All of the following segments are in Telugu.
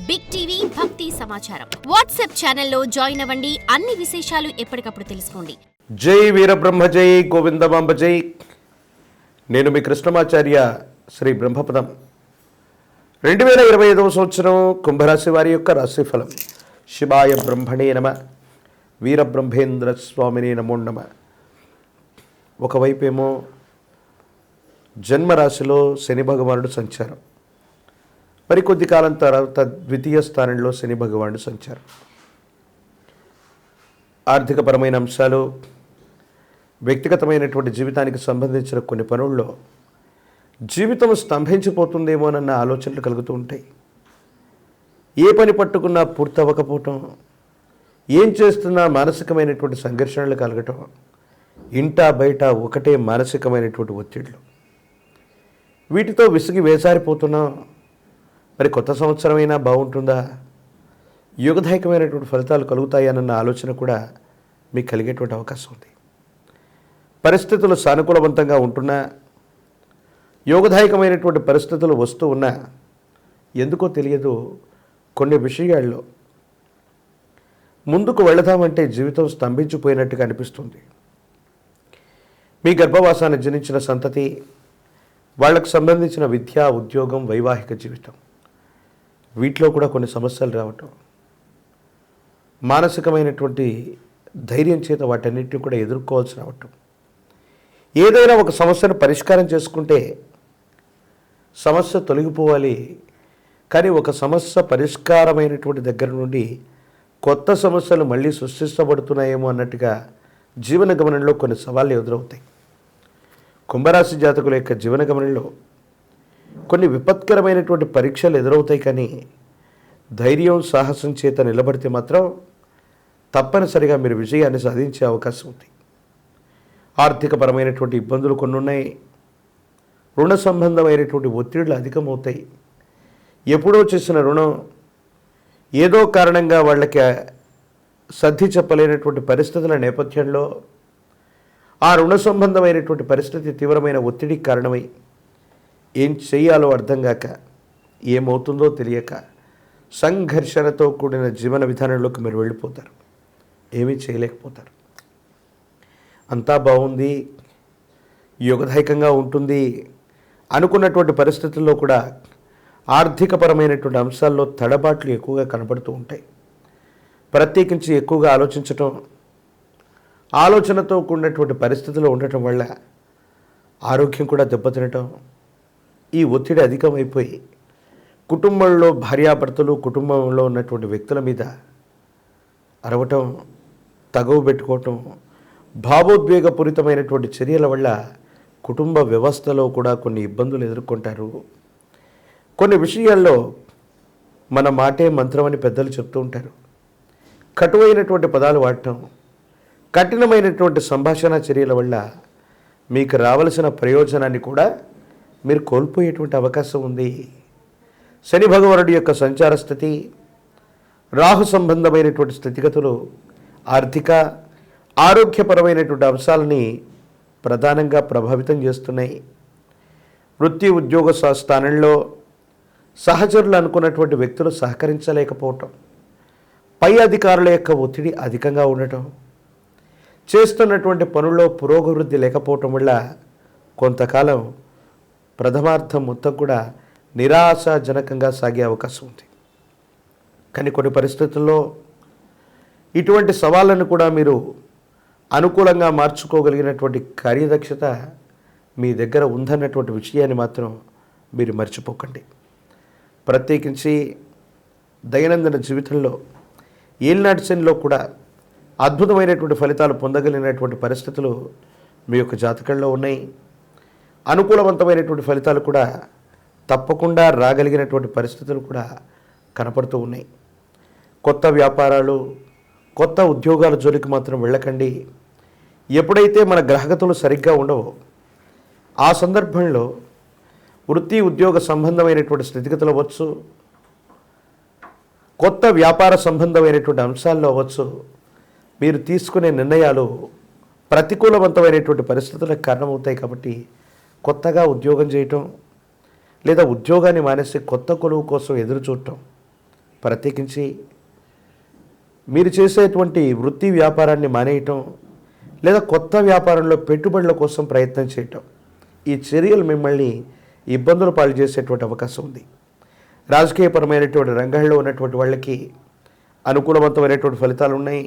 బిగ్ టీవీ భక్తి సమాచారం వాట్సాప్ ఛానల్లో జాయిన్ అవ్వండి. అన్ని విశేషాలు ఎప్పటికప్పుడు తెలుసుకోండి. జై వీరబ్రహ్మ జై గోవిందమాంబ జై. నేను మీ కృష్ణమాచార్య శ్రీ బ్రహ్మపదం. 2025 సంవత్సరం కుంభరాశి వారి యొక్క రాశిఫలం. శివాయ బ్రహ్మణే నమ, వీరబ్రహ్మేంద్ర స్వామినే నమో నమ. ఒకవైపేమో జన్మరాశిలో శని భగవానుడు సంచారం, మరికొద్ది కాలం తర్వాత ద్వితీయ స్థానంలో శని భగవానుడు సంచారం. ఆర్థికపరమైన అంశాలు, వ్యక్తిగతమైనటువంటి జీవితానికి సంబంధించిన కొన్ని పనుల్లో జీవితం స్తంభించిపోతుందేమోనన్న ఆలోచనలు కలుగుతూ ఉంటాయి. ఏ పని పట్టుకున్నా పూర్తవ్వకపోవటం, ఏం చేస్తున్నా మానసికమైనటువంటి సంఘర్షణలు కలగటం, ఇంటా బయట ఒకటే మానసికమైనటువంటి ఒత్తిళ్లు. వీటితో విసిగి వేసారిపోతున్నాం. మరి కొత్త సంవత్సరమైనా బాగుంటుందా, యుగదాయకమైనటువంటి ఫలితాలు కలుగుతాయన్న ఆలోచన కూడా మీకు కలిగేటువంటి అవకాశం ఉంది. పరిస్థితులు సానుకూలవంతంగా ఉంటున్నా, యోగదాయకమైనటువంటి పరిస్థితులు వస్తూ ఉన్నా, ఎందుకో తెలియదు కొన్ని విషయాల్లో ముందుకు వెళదామంటే జీవితం స్తంభించిపోయినట్టుగా అనిపిస్తుంది. మీ గర్భవాసాన్ని జనించిన సంతతి, వాళ్లకు సంబంధించిన విద్య, ఉద్యోగం, వైవాహిక జీవితం, వీటిలో కూడా కొన్ని సమస్యలు రావటం, మానసికమైనటువంటి ధైర్యం చేత వాటన్నిటిని కూడా ఎదుర్కోవాల్సి రావటం. ఏదైనా ఒక సమస్యను పరిష్కారం చేసుకుంటే సమస్య తొలగిపోవాలి, కానీ ఒక సమస్య పరిష్కారమైనటువంటి దగ్గర నుండి కొత్త సమస్యలు మళ్ళీ సృష్టించబడుతున్నాయేమో అన్నట్టుగా జీవన గమనంలో కొన్ని సవాళ్ళు ఎదురవుతాయి. కుంభరాశి జాతకుల యొక్క జీవన గమనంలో కొన్ని విపత్కరమైనటువంటి పరీక్షలు ఎదురవుతాయి, కానీ ధైర్యం, సాహసం చేత నిలబడితే మాత్రం తప్పనిసరిగా మీరు విజయాన్ని సాధించే అవకాశం ఉంది. ఆర్థికపరమైనటువంటి ఇబ్బందులు కొన్ని ఉన్నాయి. రుణ సంబంధమైనటువంటి ఒత్తిళ్లు అధికమవుతాయి. ఎప్పుడో చేసిన రుణం ఏదో కారణంగా వాళ్ళకి సర్ది చెప్పలేనటువంటి పరిస్థితుల నేపథ్యంలో ఆ రుణ సంబంధమైనటువంటి పరిస్థితి తీవ్రమైన ఒత్తిడికి కారణమై ఏం చేయాలో అర్థం కాక, ఏమవుతుందో తెలియక సంఘర్షణతో కూడిన జీవన విధానంలోకి మీరు వెళ్ళిపోతారు. ఏమీ చేయలేకపోతారు. అంతా బాగుంది, యోగదాయకంగా ఉంటుంది అనుకున్నటువంటి పరిస్థితుల్లో కూడా ఆర్థికపరమైనటువంటి అంశాల్లో తడబాట్లు ఎక్కువగా కనబడుతూ ఉంటాయి. ప్రత్యేకించి ఎక్కువగా ఆలోచించటం, ఆలోచనతో కూడినటువంటి పరిస్థితుల్లో ఉండటం వల్ల ఆరోగ్యం కూడా దెబ్బతినటం, ఈ ఒత్తిడి అధికమైపోయి కుటుంబంలో భార్యాభర్తలు, కుటుంబంలో ఉన్నటువంటి వ్యక్తుల మీద అరవటం, తగవు పెట్టుకోవటం, భావోద్వేగపూరితమైనటువంటి చర్యల వల్ల కుటుంబ వ్యవస్థలో కూడా కొన్ని ఇబ్బందులు ఎదుర్కొంటారు. కొన్ని విషయాల్లో మన మాటే మంత్రం అని పెద్దలు చెప్తూ ఉంటారు. కటువైనటువంటి పదాలు వాడటం, కఠినమైనటువంటి సంభాషణ చర్యల వల్ల మీకు రావలసిన ప్రయోజనాన్ని కూడా మీరు కోల్పోయేటువంటి అవకాశం ఉంది. శని భగవానుడి యొక్క సంచార స్థితి, రాహు సంబంధమైనటువంటి స్థితిగతులు ఆర్థిక, ఆరోగ్యపరమైనటువంటి అంశాలని ప్రధానంగా ప్రభావితం చేస్తున్నాయి. వృత్తి, ఉద్యోగ స్థానంలో సహచరులు అనుకున్నటువంటి వ్యక్తులు సహకరించలేకపోవటం, పై అధికారుల యొక్క ఒత్తిడి అధికంగా ఉండటం, చేస్తున్నటువంటి పనుల్లో పురోగవృద్ధి లేకపోవటం వల్ల కొంతకాలం ప్రథమార్థం మొత్తం కూడా నిరాశాజనకంగా సాగే అవకాశం ఉంది. కానీ కొన్ని పరిస్థితుల్లో ఇటువంటి సవాళ్ళను కూడా మీరు అనుకూలంగా మార్చుకోగలిగినటువంటి కార్యదక్షత మీ దగ్గర ఉందన్నటువంటి విషయాన్ని మాత్రం మీరు మర్చిపోకండి. ప్రత్యేకించి దైనందిన జీవితంలో ఏలినాటి శనిలో కూడా అద్భుతమైనటువంటి ఫలితాలు పొందగలిగినటువంటి పరిస్థితులు మీ యొక్క జాతకంలో ఉన్నాయి. అనుకూలవంతమైనటువంటి ఫలితాలు కూడా తప్పకుండా రాగలిగినటువంటి పరిస్థితులు కూడా కనపడుతూ ఉన్నాయి. కొత్త వ్యాపారాలు, కొత్త ఉద్యోగాల జోలికి మాత్రం వెళ్ళకండి. ఎప్పుడైతే మన గ్రహగతులు సరిగ్గా ఉండవో ఆ సందర్భంలో వృత్తి, ఉద్యోగ సంబంధమైనటువంటి స్థితిగతులు అవ్వచ్చు, కొత్త వ్యాపార సంబంధమైనటువంటి అంశాల్లో అవ్వచ్చు, మీరు తీసుకునే నిర్ణయాలు ప్రతికూలవంతమైనటువంటి పరిస్థితులకు కారణమవుతాయి. కాబట్టి కొత్తగా ఉద్యోగం చేయటం లేదా ఉద్యోగాన్ని మానేసి కొత్త కొలువు కోసం ఎదురు చూడటం ప్రత్యేకించి మీరు చేసేటువంటి వృత్తి వ్యాపారాన్ని మానేయటం లేదా కొత్త వ్యాపారంలో పెట్టుబడుల కోసం ప్రయత్నం చేయటం, ఈ చర్యలు మిమ్మల్ని ఇబ్బందులు పాలు చేసేటువంటి అవకాశం ఉంది. రాజకీయపరమైనటువంటి రంగాల్లో ఉన్నటువంటి వాళ్ళకి అనుకూలవంతమైనటువంటి ఫలితాలు ఉన్నాయి.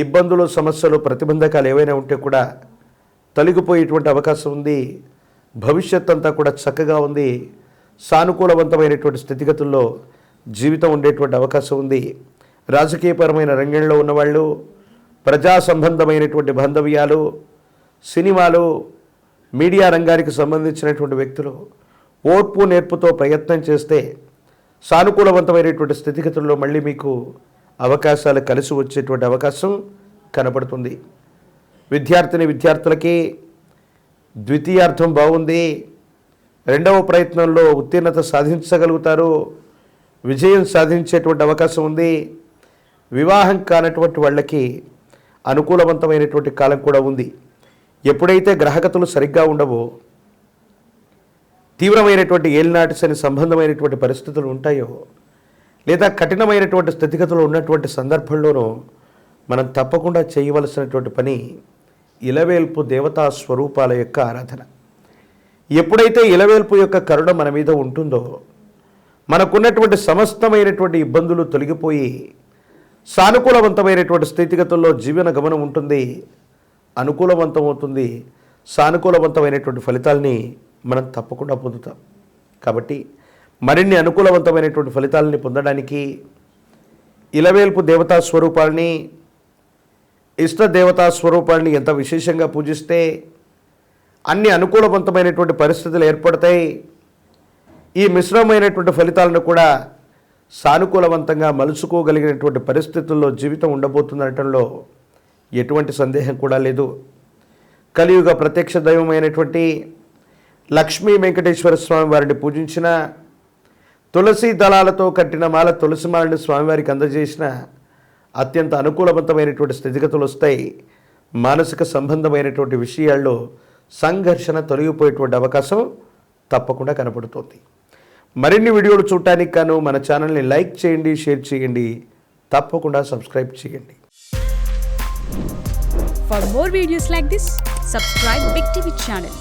ఇబ్బందులు, సమస్యలు, ప్రతిబంధకాలు ఏవైనా ఉంటే కూడా తొలగిపోయేటువంటి అవకాశం ఉంది. భవిష్యత్ అంతా కూడా చక్కగా ఉంది. సానుకూలవంతమైనటువంటి స్థితిగతుల్లో జీవితం ఉండేటువంటి అవకాశం ఉంది. రాజకీయపరమైన రంగంలో ఉన్నవాళ్ళు, ప్రజా సంబంధమైనటువంటి బాంధవ్యాలు, సినిమాలు, మీడియా రంగానికి సంబంధించినటువంటి వ్యక్తులు ఓర్పు నేర్పుతో ప్రయత్నం చేస్తే సానుకూలవంతమైనటువంటి స్థితిగతుల్లో మళ్ళీ మీకు అవకాశాలు కలిసి వచ్చేటువంటి అవకాశం కనబడుతుంది. విద్యార్థులకి ద్వితీయార్థం బాగుంది. రెండవ ప్రయత్నంలో ఉత్తీర్ణత సాధించగలుగుతారు. విజయం సాధించేటువంటి అవకాశం ఉంది. వివాహం కానటువంటి వాళ్ళకి అనుకూలవంతమైనటువంటి కాలం కూడా ఉంది. ఎప్పుడైతే గ్రహగతులు సరిగ్గా ఉండవో, తీవ్రమైనటువంటి ఏలినాటి శని సంబంధమైనటువంటి పరిస్థితులు ఉంటాయో, లేదా కఠినమైనటువంటి స్థితిగతులు ఉన్నటువంటి సందర్భంలోనూ మనం తప్పకుండా చేయవలసినటువంటి పని ఇలవేల్పు దేవతా స్వరూపాల యొక్క ఆరాధన. ఎప్పుడైతే ఇలవేల్పు యొక్క కరుణ మన మీద ఉంటుందో, మనకున్నటువంటి సమస్తమైనటువంటి ఇబ్బందులు తొలగిపోయి సానుకూలవంతమైనటువంటి స్థితిగతుల్లో జీవన గమనం ఉంటుంది, అనుకూలవంతమవుతుంది. సానుకూలవంతమైనటువంటి ఫలితాలని మనం తప్పకుండా పొందుతాం. కాబట్టి మరిన్ని అనుకూలవంతమైనటువంటి ఫలితాలని పొందడానికి ఇలవేల్పు దేవతా స్వరూపాలని, ఇష్ట దేవతా స్వరూపాలని ఎంత విశేషంగా పూజిస్తే అన్ని అనుకూలవంతమైనటువంటి పరిస్థితులు ఏర్పడతాయి. ఈ మిశ్రమైనటువంటి ఫలితాలను కూడా సానుకూలవంతంగా మలుచుకోగలిగినటువంటి పరిస్థితుల్లో జీవితం ఉండబోతుందనటంలో ఎటువంటి సందేహం కూడా లేదు. కలియుగ ప్రత్యక్ష దైవమైనటువంటి లక్ష్మీ వెంకటేశ్వర స్వామి వారిని పూజించిన, తులసి దళాలతో కట్టిన మాల తులసి మాలని స్వామివారికి అందజేసిన అత్యంత అనుకూలవంతమైనటువంటి స్థితిగతులు వస్తాయి. మానసిక సంబంధమైనటువంటి విషయాల్లో సంఘర్షణ తొలగిపోయేటువంటి అవకాశం తప్పకుండా కనపడుతోంది. మరిన్ని వీడియోలు చూడటానికి గాను మన ఛానల్ని లైక్ చేయండి, షేర్ చేయండి, తప్పకుండా సబ్స్క్రైబ్ చేయండి. For more videos like this, subscribe Big TV channel.